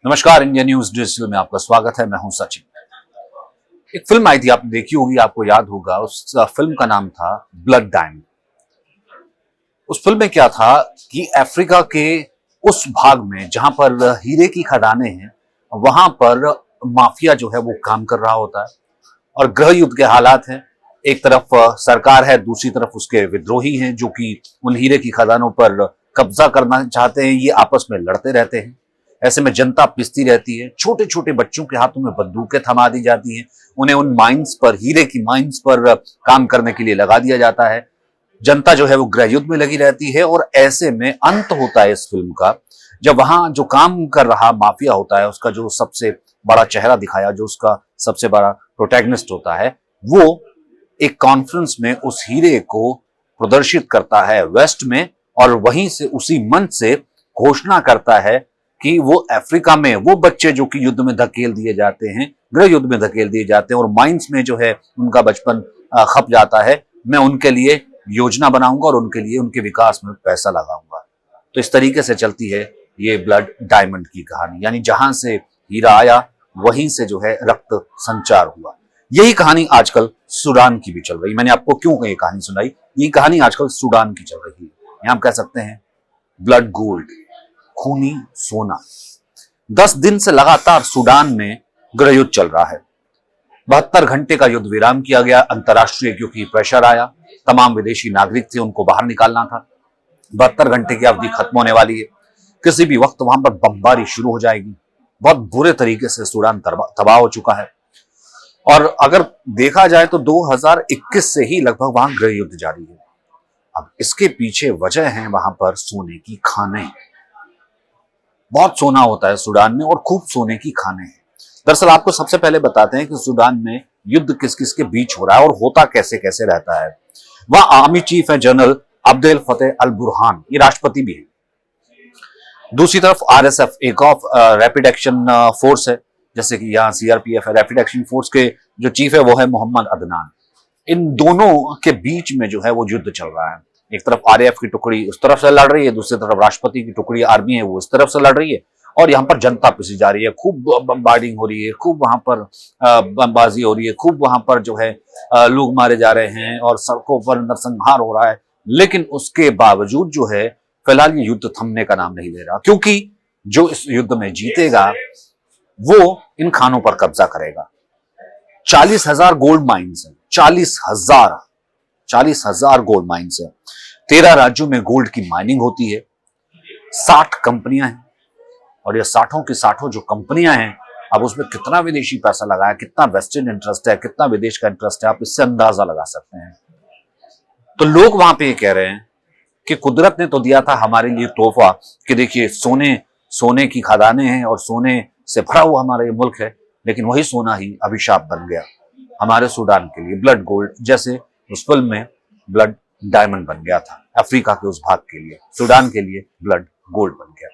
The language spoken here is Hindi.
नमस्कार, इंडिया न्यूज डिजिटल में आपका स्वागत है। मैं हूं सचिन। एक फिल्म आई थी, आपने देखी होगी, आपको याद होगा। उस फिल्म का नाम था ब्लड डायमंड। उस फिल्म में क्या था कि अफ्रीका के उस भाग में जहां पर हीरे की खदानें हैं, वहां पर माफिया जो है वो काम कर रहा होता है और गृह युद्ध के हालात हैं। एक तरफ सरकार है, दूसरी तरफ उसके विद्रोही हैं जो कि उन हीरे की खदानों पर कब्जा करना चाहते हैं। ये आपस में लड़ते रहते हैं। ऐसे में जनता पिसती रहती है। छोटे छोटे बच्चों के हाथों में बंदूकें थमा दी जाती हैं। उन्हें उन माइंस पर, हीरे की माइंस पर काम करने के लिए लगा दिया जाता है। जनता जो है वो गृह युद्ध में लगी रहती है और ऐसे में अंत होता है इस फिल्म का, जब वहां जो काम कर रहा माफिया होता है, उसका जो सबसे बड़ा चेहरा दिखाया, जो उसका सबसे बड़ा प्रोटैगनिस्ट होता है, वो एक कॉन्फ्रेंस में उस हीरे को प्रदर्शित करता है वेस्ट में, और वहीं से, उसी मंच से घोषणा करता है कि वो अफ्रीका में वो बच्चे जो कि युद्ध में धकेल दिए जाते हैं, गृह युद्ध में धकेल दिए जाते हैं और माइंस में जो है उनका बचपन खप जाता है, मैं उनके लिए योजना बनाऊंगा और उनके लिए, उनके विकास में पैसा लगाऊंगा। तो इस तरीके से चलती है ये ब्लड डायमंड की कहानी। यानी जहां से हीरा आया, वहीं से जो है रक्त संचार हुआ। यही कहानी आजकल सूडान की भी चल रही। मैंने आपको क्यों ये कहानी सुनाई? ये कहानी आजकल सूडान की चल रही है। यहां हम कह सकते हैं ब्लड गोल्ड, खूनी सोना। 10 दिन से लगातार सूडान में गृह युद्ध चल रहा है। 72 घंटे का युद्ध विराम किया गया अंतरराष्ट्रीय, क्योंकि प्रेशर आया। तमाम विदेशी नागरिक थे, उनको बाहर निकालना था। 72 घंटे की अवधि खत्म होने वाली है। किसी भी वक्त वहां पर बमबारी शुरू हो जाएगी। बहुत बुरे तरीके से सूडान तबाह हो चुका है। और अगर देखा जाए तो 2021 से ही लगभग वहां गृह युद्ध जारी है। अब इसके पीछे वजह है वहां पर सोने की खानें। बहुत सोना होता है सूडान में और खूब सोने की खानें हैं। दरअसल आपको सबसे पहले बताते हैं कि सूडान में युद्ध किस किस के बीच हो रहा है और होता कैसे कैसे रहता है। वहां आर्मी चीफ है जनरल अब्देल फतेह अल बुरहान, ये राष्ट्रपति भी है। दूसरी तरफ आरएसएफ, एक ऑफ रैपिड एक्शन फोर्स है, जैसे कि यहाँ सीआरपीएफ है। रैपिड एक्शन फोर्स के जो चीफ है वो है मोहम्मद अदनान। इन दोनों के बीच में जो है वो युद्ध चल रहा है। एक तरफ आरएएफ की टुकड़ी उस तरफ से लड़ रही है, दूसरी तरफ राष्ट्रपति की टुकड़ी आर्मी है वो इस तरफ से लड़ रही है, और यहाँ पर जनता पिसी जा रही है। खूब बमबार्डिंग हो रही है, खूब वहां पर बमबाजी हो रही है, खूब वहां पर जो है लोग मारे जा रहे हैं और सड़कों पर नरसंहार हो रहा है। लेकिन उसके बावजूद जो है फिलहाल ये युद्ध थमने का नाम नहीं ले रहा, क्योंकि जो इस युद्ध में जीतेगा वो इन खानों पर कब्जा करेगा। 40,000 गोल्ड माइंस है। 40,000 गोल्ड माइंस है। 13 राज्यों में गोल्ड की माइनिंग होती है। 60 कंपनियां हैं, और ये 60 की 60 जो कंपनियां हैं, अब उसमें कितना विदेशी पैसा लगा है, कितना वेस्टर्न इंटरेस्ट है, कितना विदेश का इंटरेस्ट है, आप इससे अंदाजा लगा सकते हैं। तो लोग वहां पे ये कह रहे हैं कि कुदरत ने तो दिया था हमारे लिए तोहफा कि देखिए सोने की खदानें हैं और सोने से भरा हुआ हमारा ये मुल्क है, लेकिन वही सोना ही अभिशाप बन गया हमारे सूडान के लिए। ब्लड गोल्ड, जैसे उस फिल्म में ब्लड डायमंड बन गया था अफ्रीका के उस भाग के लिए, सूडान के लिए ब्लड गोल्ड बन गया।